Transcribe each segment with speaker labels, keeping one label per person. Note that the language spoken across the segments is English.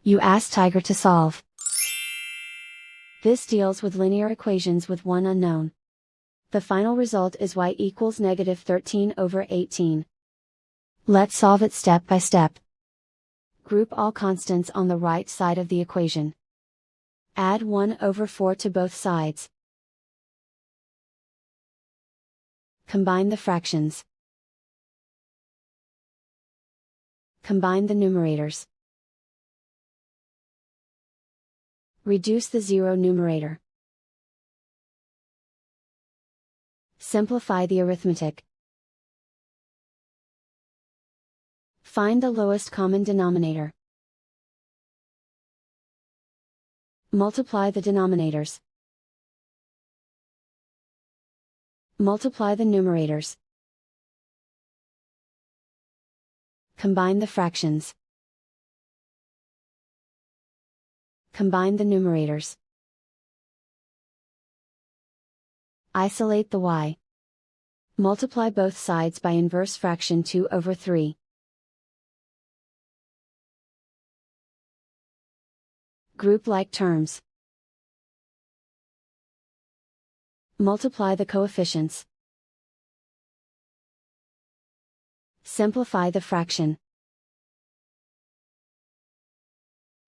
Speaker 1: You ask Tiger to solve. This deals with linear equations with one unknown. The final result is y equals -13/18. Let's solve it step by step. Group all constants on the right side of the equation. Add 1/4 to both sides. Combine the fractions. Combine the numerators. Reduce the zero numerator. Simplify the arithmetic. Find the lowest common denominator. Multiply the denominators. Multiply the numerators. Combine the fractions. Combine the numerators. Isolate the y. Multiply both sides by inverse fraction 2/3. Group like terms. Multiply the coefficients. Simplify the fraction.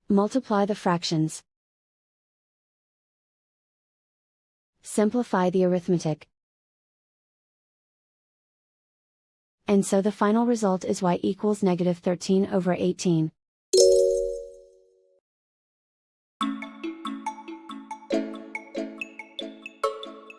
Speaker 1: Multiply the fractions. Simplify the arithmetic. And so the final result is y equals -13/18.